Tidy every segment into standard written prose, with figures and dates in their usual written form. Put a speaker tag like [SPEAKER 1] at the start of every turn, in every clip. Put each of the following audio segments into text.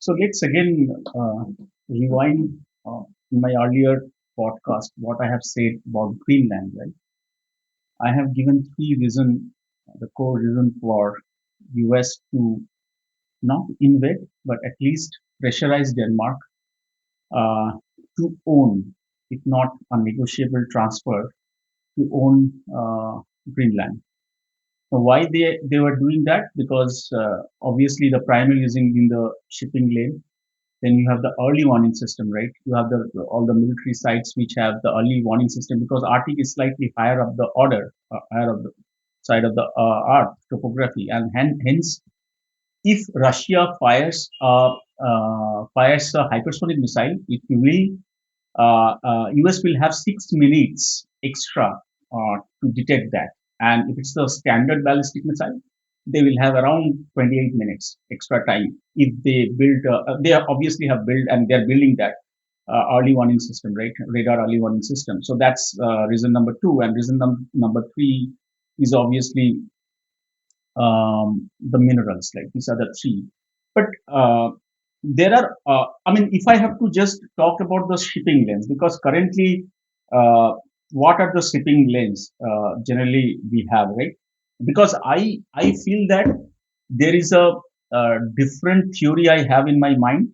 [SPEAKER 1] So let's again rewind in my earlier podcast what I have said about Greenland. Right, I have given three reasons, the core reason for US to not invade, but at least pressurize Denmark uh, to own, if not a negotiable transfer, to own Greenland. So why they were doing that? Because obviously the primary using in the shipping lane. Then you have the early warning system, right? You have all the military sites which have the early warning system because Arctic is slightly higher up the order, higher up the side of the Earth topography, and hence, if Russia fires a hypersonic missile, it will US will have 6 minutes extra to detect that, and if it's the standard ballistic missile, they will have around 28 minutes extra time if they build. They obviously have built and they're building that early warning system, right? Radar early warning system. So that's reason number two, and reason number three is obviously the minerals. Like these are the three, but there are. I mean, if I have to just talk about the shipping lanes, because currently, what are the shipping lanes generally we have, right? Because I feel that there is a different theory I have in my mind,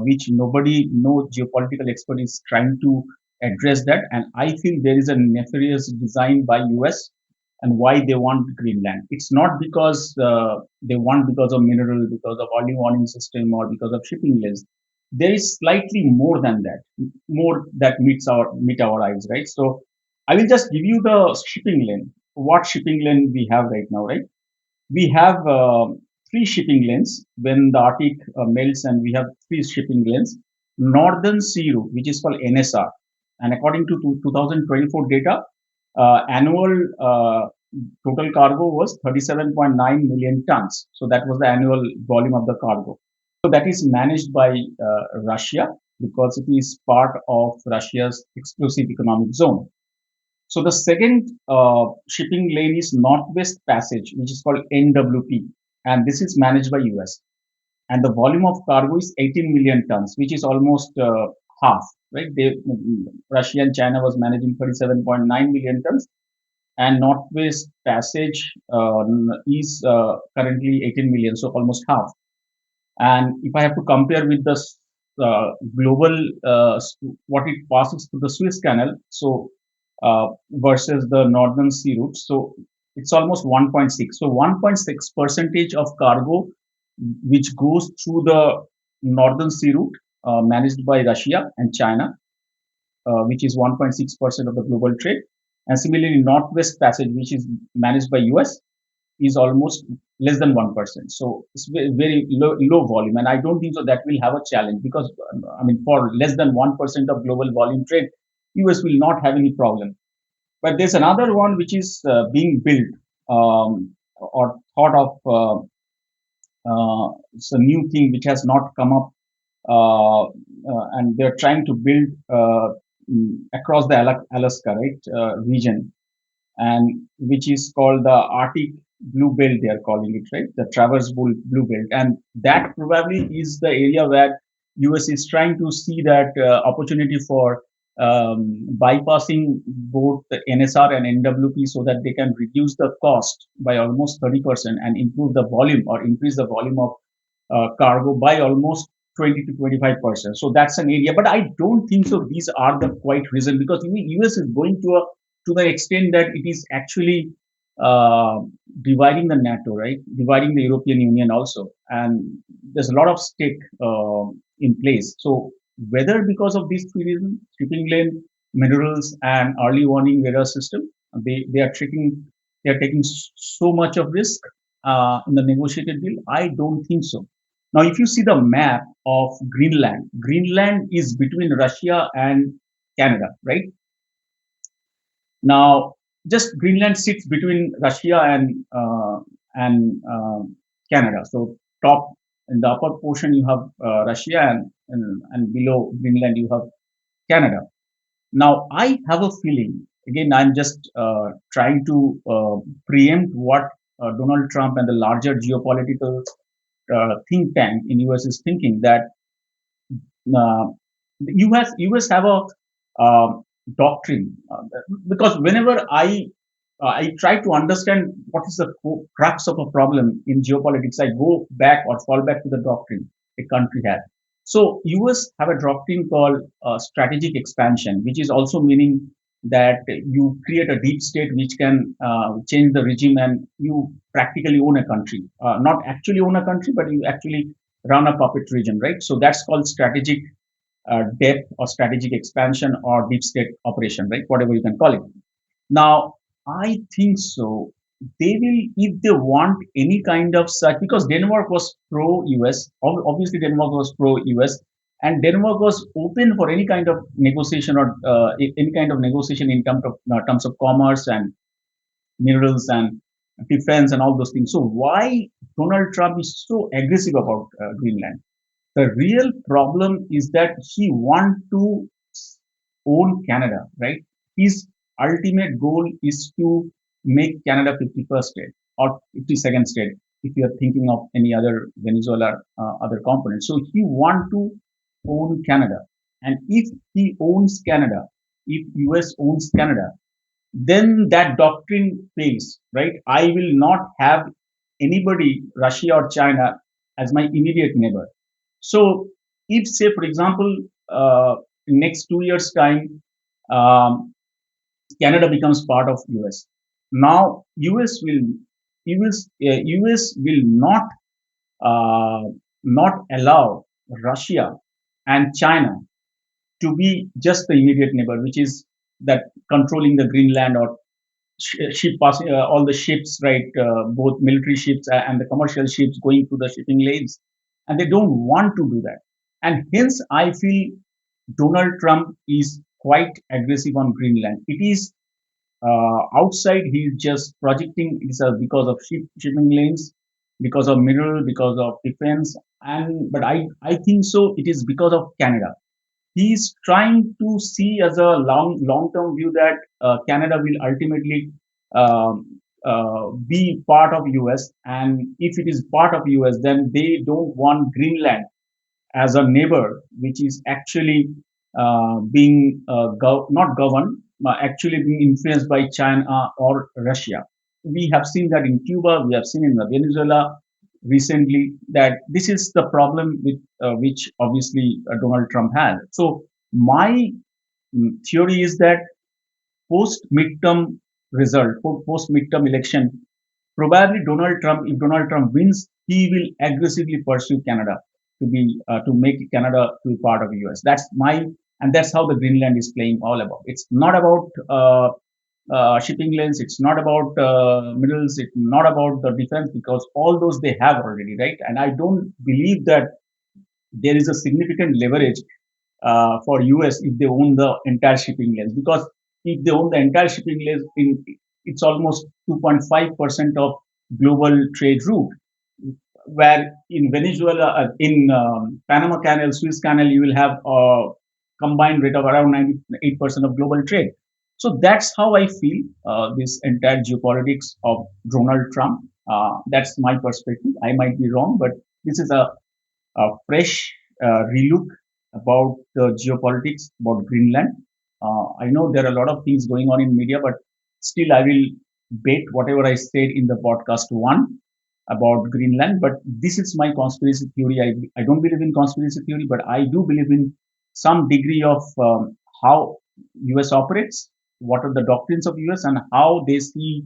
[SPEAKER 1] which nobody, no geopolitical expert is trying to address that, and I feel there is a nefarious design by US and why they want Greenland. It's not because they want because of mineral, because of early warning system, or because of shipping lanes. There is slightly more than that, more that meet our eyes, right? So I will just give you the shipping lane. What shipping lane we have right now, right? We have three shipping lanes when the Arctic melts, and we have three shipping lanes. Northern Sea Route, which is called NSR, and according to 2024 data, annual total cargo was 37.9 million tons. So that was the annual volume of the cargo. So that is managed by Russia because it is part of Russia's exclusive economic zone. So the second shipping lane is Northwest Passage, which is called NWP, and this is managed by US. And the volume of cargo is 18 million tons, which is almost half. Right? Russia and China was managing 37.9 million tons, and Northwest Passage is currently 18 million, so almost half. And if I have to compare with the global what it passes through the Suez Canal, so versus the Northern Sea route, so it's almost 1.6. So 1.6 percentage of cargo which goes through the Northern Sea route managed by Russia and China, which is 1.6% of the global trade. And similarly, Northwest Passage, which is managed by US, is almost less than 1%. So it's very low volume. And I don't think so that will have a challenge because, I mean, for less than 1% of global volume trade, US will not have any problem. But there's another one which is being built or thought of. It's a new thing which has not come up, and they're trying to build across the Alaska, right, region, and which is called the Arctic Blue Belt. They are calling it, right, the Traverse Blue Belt, and that probably is the area where US is trying to see that opportunity for bypassing both the NSR and NWP so that they can reduce the cost by almost 30% and improve the volume or increase the volume of cargo by almost 20 to 25%. So that's an area, but I don't think so. These are the quite reason because the US is going to the extent that it is actually uh, dividing the NATO, right? Dividing the European Union also, and there's a lot of stake in place. So whether because of these three reasons, shipping lane, minerals, and early warning radar system, they are taking so much of risk in the negotiated deal. I don't think so. Now, if you see the map of Greenland, Greenland is between Russia and Canada, right? Now, just Greenland sits between Russia and Canada. So, top in the upper portion you have Russia, and below Greenland you have Canada. Now, I have a feeling. Again, I'm just trying to preempt what Donald Trump and the larger geopolitical think tank in US is thinking that uh, the US have a doctrine because whenever I try to understand what is the crux of a problem in geopolitics. I go back or fall back to the doctrine a country has. So US have a doctrine called strategic expansion, which is also meaning that you create a deep state which can change the regime and you practically own a country. Not actually own a country, but you actually run a puppet region, right? So that's called strategic depth or strategic expansion or deep state operation, right? Whatever you can call it. Now, I think so. They will, if they want any kind of such, because Denmark was pro-US, obviously Denmark was pro-US, and Denmark was open for any kind of negotiation or any kind of negotiation in terms of commerce and minerals and defense and all those things. So why Donald Trump is so aggressive about Greenland? The real problem is that he want to own Canada, right? His ultimate goal is to make Canada 51st state or 52nd state, if you are thinking of any other Venezuela, other components. So he want to own Canada. And if he owns Canada, if US owns Canada, then that doctrine fails, right? I will not have anybody, Russia or China, as my immediate neighbor. So, if say, for example, in next 2 years' time, um, Canada becomes part of US. Now, US will not allow Russia and China to be just the immediate neighbor, which is that controlling the Greenland or ship passing all the ships, right? Both military ships and the commercial ships going through the shipping lanes, and they don't want to do that. And hence, I feel Donald Trump is quite aggressive on Greenland. It is outside, he's just projecting it is because of shipping lanes, because of mineral, because of defense, and but I think so. It is because of Canada. He's trying to see as a long term view that Canada will ultimately be part of US, and if it is part of US, then they don't want Greenland as a neighbor, which is actually being not governed, actually being influenced by China or Russia. We have seen that in Cuba, we have seen in Venezuela recently that this is the problem with which obviously Donald Trump has. So my theory is that post midterm result, post midterm election, probably Donald Trump, if Donald Trump wins, he will aggressively pursue Canada to make Canada to be part of the US. That's my and that's how the Greenland is playing all about. It's not about shipping lanes. It's not about minerals. It's not about the defense because all those they have already, right? And I don't believe that there is a significant leverage for US if they own the entire shipping lanes because if they own the entire shipping lanes, it's almost 2.5% of global trade route. Where in Venezuela, in Panama Canal, Suez Canal, you will have a combined rate of around 98% of global trade. So that's how I feel this entire geopolitics of Donald Trump. That's my perspective. I might be wrong, but this is a fresh relook about the geopolitics about Greenland. I know there are a lot of things going on in media, but still I will bet whatever I said in the podcast one about Greenland. But this is my conspiracy theory. I don't believe in conspiracy theory, but I do believe in some degree of how US operates, what are the doctrines of US, and how they see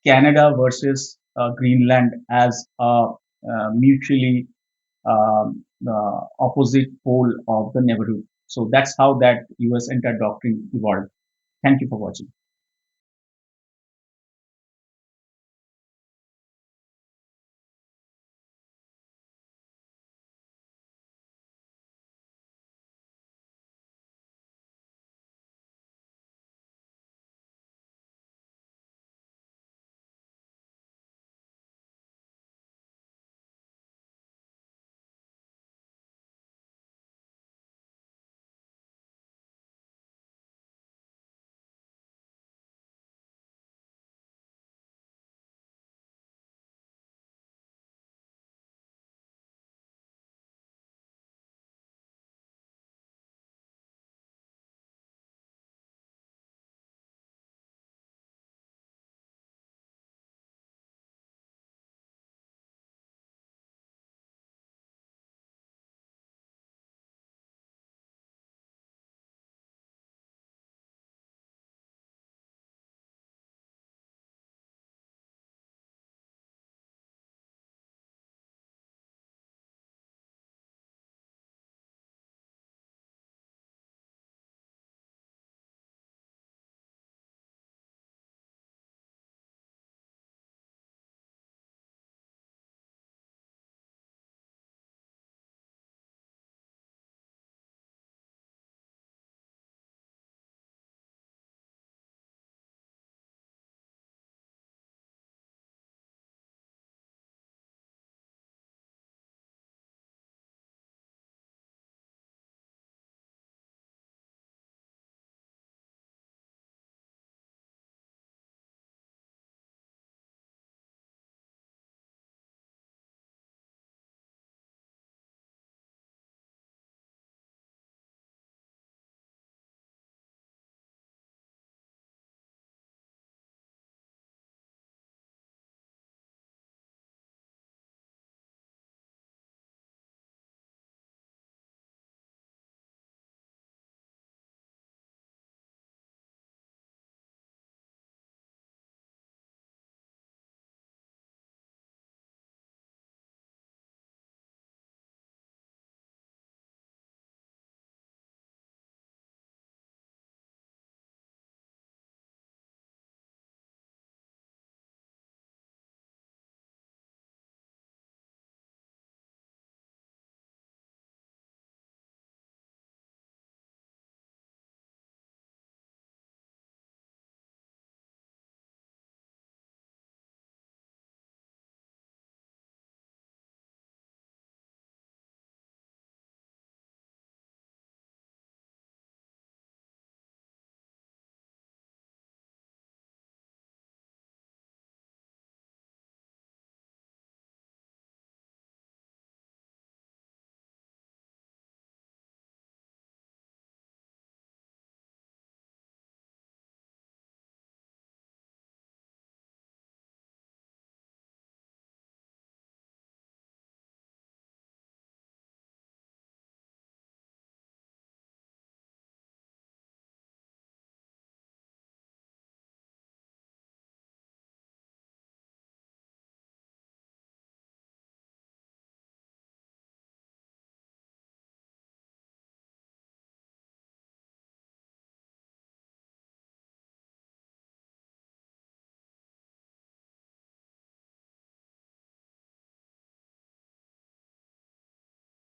[SPEAKER 1] Canada versus Greenland as a mutually opposite pole of the neighborhood. So that's how that US entire doctrine evolved. Thank you for watching.